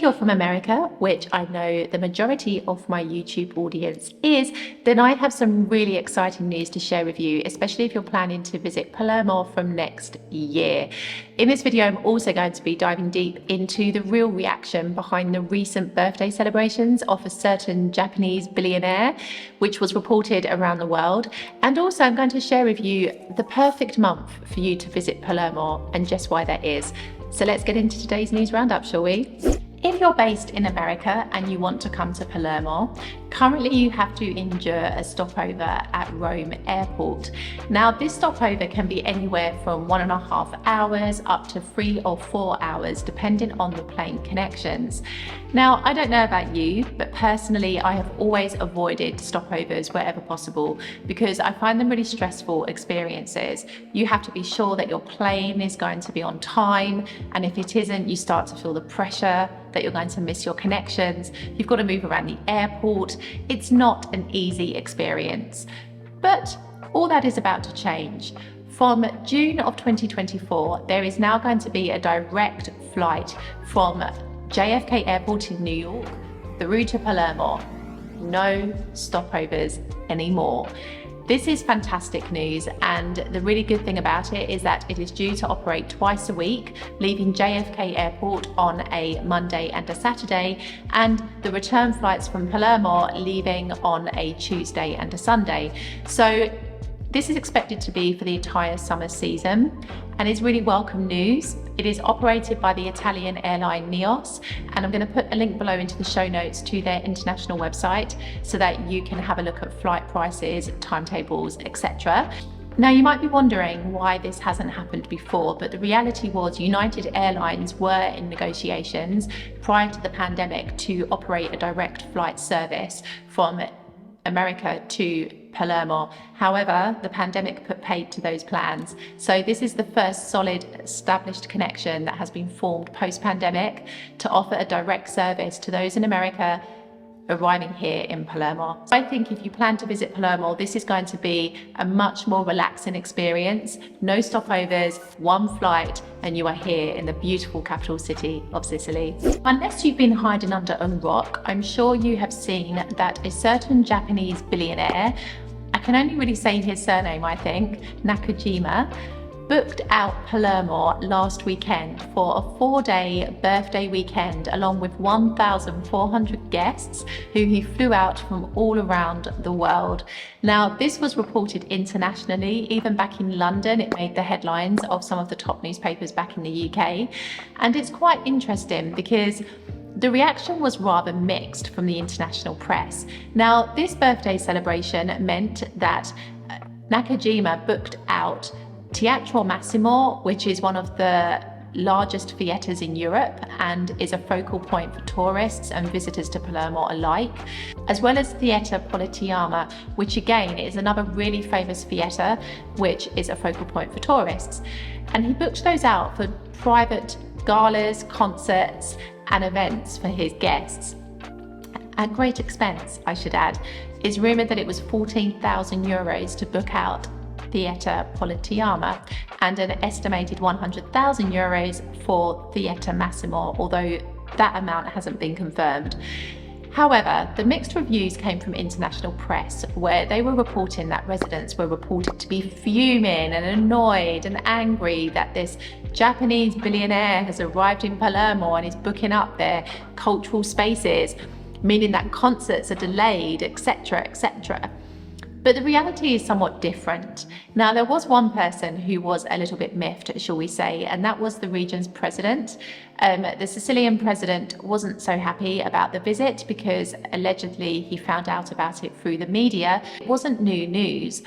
you're from America, which I know the majority of my YouTube audience is, then I have some really exciting news to share with you, especially if you're planning to visit Palermo from next year. In this video, I'm also going to be diving deep into the real reaction behind the recent birthday celebrations of a certain Japanese billionaire, which was reported around the world. And also I'm going to share with you the perfect month for you to visit Palermo and just why that is. So let's get into today's news roundup, shall we? If you're based in America and you want to come to Palermo, currently you have to endure a stopover at Rome Airport. Now, this stopover can be anywhere from 1.5 hours up to 3 or 4 hours, depending on the plane connections. Now, I don't know about you, but personally, I have always avoided stopovers wherever possible because I find them really stressful experiences. You have to be sure that your plane is going to be on time, and if it isn't, you start to feel the pressure that you're going to miss your connections. You've got to move around the airport. It's not an easy experience, but all that is about to change. From June of 2024, there is now going to be a direct flight from JFK Airport in New York through to Palermo. No stopovers anymore. This is fantastic news, and the really good thing about it is that it is due to operate twice a week, leaving JFK Airport on a Monday and a Saturday, and the return flights from Palermo leaving on a Tuesday and a Sunday. So this is expected to be for the entire summer season and is really welcome news. It is operated by the Italian airline Neos, and I'm going to put a link below into the show notes to their international website so that you can have a look at flight prices, timetables, etc. Now, you might be wondering why this hasn't happened before, but the reality was United Airlines were in negotiations prior to the pandemic to operate a direct flight service from America to Palermo. However, the pandemic put paid to those plans. So this is the first solid established connection that has been formed post-pandemic to offer a direct service to those in America arriving here in Palermo. I think if you plan to visit Palermo, this is going to be a much more relaxing experience. No stopovers, one flight, and you are here in the beautiful capital city of Sicily. Unless you've been hiding under a rock, I'm sure you have seen that a certain Japanese billionaire, I can only really say his surname, I think, Nakajima, booked out Palermo last weekend for a 4-day birthday weekend along with 1,400 guests who he flew out from all around the world. Now, this was reported internationally. Even back in London, it made the headlines of some of the top newspapers back in the UK. And it's quite interesting because the reaction was rather mixed from the international press. Now, this birthday celebration meant that Nakajima booked out Teatro Massimo, which is one of the largest theatres in Europe and is a focal point for tourists and visitors to Palermo alike, as well as Theatre Politeama, which again is another really famous theatre which is a focal point for tourists. And he booked those out for private galas, concerts and events for his guests. At great expense, I should add. It's rumoured that it was 14,000 euros to book out Theatre Politeama and an estimated 100,000 euros for Theatre Massimo, although that amount hasn't been confirmed. However, the mixed reviews came from international press, where they were reporting that residents were reported to be fuming and annoyed and angry that this Japanese billionaire has arrived in Palermo and is booking up their cultural spaces, meaning that concerts are delayed, etc., etc. But the reality is somewhat different. Now, there was one person who was a little bit miffed, shall we say, and that was the region's president. The Sicilian president wasn't so happy about the visit because allegedly he found out about it through the media. It wasn't new news.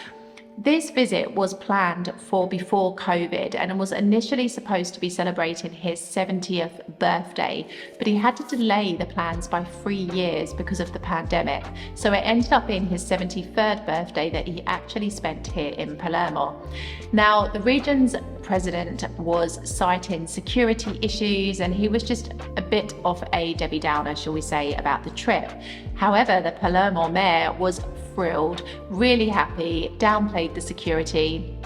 This visit was planned for before COVID and was initially supposed to be celebrating his 70th birthday, but he had to delay the plans by 3 years because of the pandemic. So it ended up being his 73rd birthday that he actually spent here in Palermo. Now, the region's president was citing security issues and he was just a bit of a Debbie Downer, shall we say, about the trip. However, the Palermo mayor was thrilled, really happy, downplayed the security,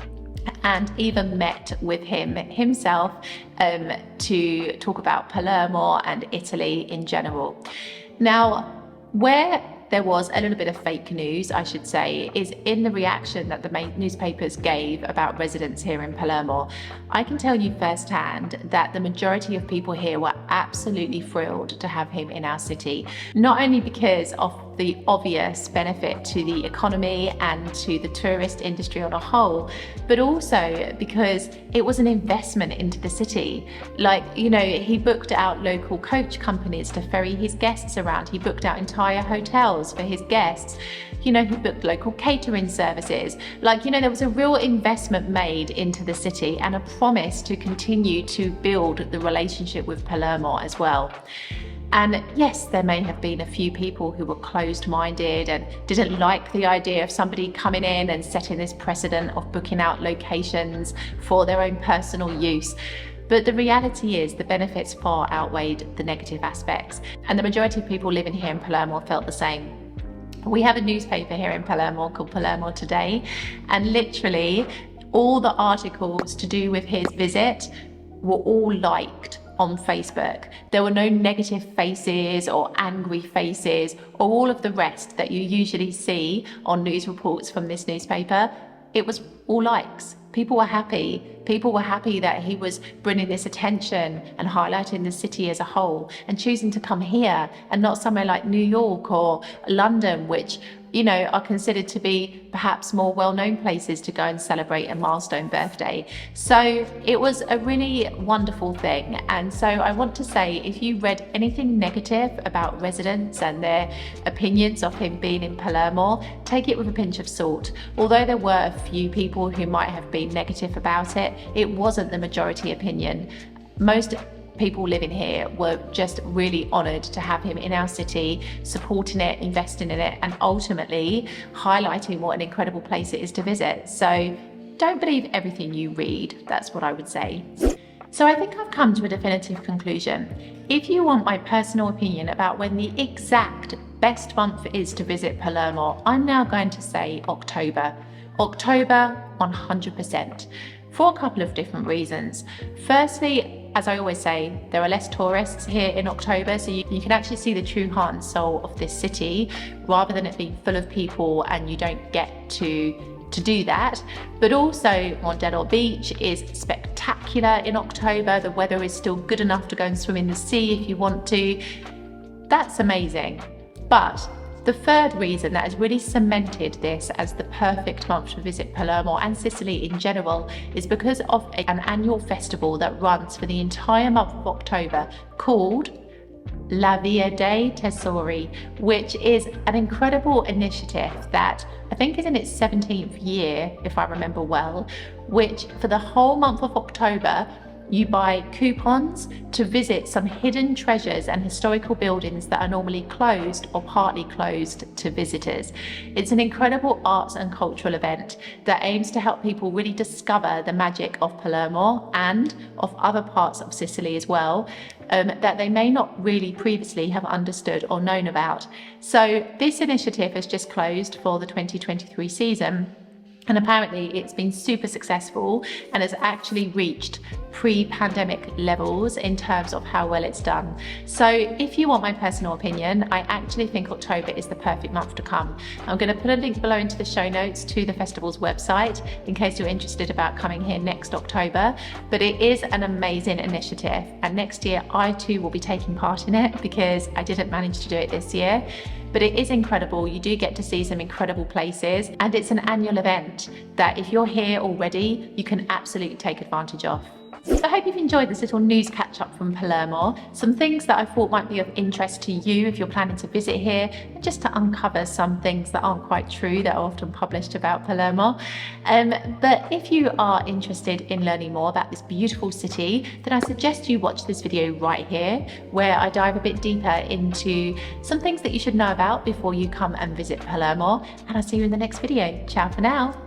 and even met with him himself to talk about Palermo and Italy in general. Now, where there was a little bit of fake news, I should say, is in the reaction that the newspapers gave about residents here in Palermo. I can tell you firsthand that the majority of people here were absolutely thrilled to have him in our city, not only because of the obvious benefit to the economy and to the tourist industry on a whole, but also because it was an investment into the city. Like, you know, he booked out local coach companies to ferry his guests around. He booked out entire hotels for his guests. You know, he booked local catering services. Like, you know, there was a real investment made into the city and a promise to continue to build the relationship with Palermo as well. And yes, there may have been a few people who were closed-minded and didn't like the idea of somebody coming in and setting this precedent of booking out locations for their own personal use. But the reality is the benefits far outweighed the negative aspects. And the majority of people living here in Palermo felt the same. We have a newspaper here in Palermo called Palermo Today, and literally all the articles to do with his visit were all liked on Facebook. There were no negative faces or angry faces or all of the rest that you usually see on news reports from this newspaper. It was all likes. People were happy. People were happy that he was bringing this attention and highlighting the city as a whole and choosing to come here and not somewhere like New York or London, which, you know, are considered to be perhaps more well-known places to go and celebrate a milestone birthday. So it was a really wonderful thing. And so I want to say, if you read anything negative about residents and their opinions of him being in Palermo, take it with a pinch of salt. Although there were a few people who might have been negative about it, it wasn't the majority opinion. Most people living here were just really honoured to have him in our city, supporting it, investing in it, and ultimately highlighting what an incredible place it is to visit. So don't believe everything you read, that's what I would say. So I think I've come to a definitive conclusion. If you want my personal opinion about when the exact best month is to visit Palermo, I'm now going to say October. October 100%, for a couple of different reasons. Firstly, as I always say, there are less tourists here in October, so you can actually see the true heart and soul of this city rather than it being full of people and you don't get to do that. But also, Mondello Beach is spectacular in October. The weather is still good enough to go and swim in the sea if you want to. That's amazing. But the third reason that has really cemented this as the perfect month to visit Palermo and Sicily in general is because of an annual festival that runs for the entire month of October called Vie Dei Tesori, which is an incredible initiative that I think is in its 17th year, if I remember well, which for the whole month of October you buy coupons to visit some hidden treasures and historical buildings that are normally closed or partly closed to visitors. It's an incredible arts and cultural event that aims to help people really discover the magic of Palermo and of other parts of Sicily as well, that they may not really previously have understood or known about. So this initiative has just closed for the 2023 season. And apparently it's been super successful and has actually reached pre-pandemic levels in terms of how well it's done. So if you want my personal opinion, I actually think October is the perfect month to come. I'm going to put a link below into the show notes to the festival's website in case you're interested about coming here next October. But it is an amazing initiative, and next year I too will be taking part in it because I didn't manage to do it this year. But it is incredible. You do get to see some incredible places, and it's an annual event that if you're here already, you can absolutely take advantage of. So I hope you've enjoyed this little news catch up from Palermo, some things that I thought might be of interest to you if you're planning to visit here, and just to uncover some things that aren't quite true that are often published about Palermo. But if you are interested in learning more about this beautiful city, then I suggest you watch this video right here, where I dive a bit deeper into some things that you should know about before you come and visit Palermo. And I'll see you in the next video. Ciao for now.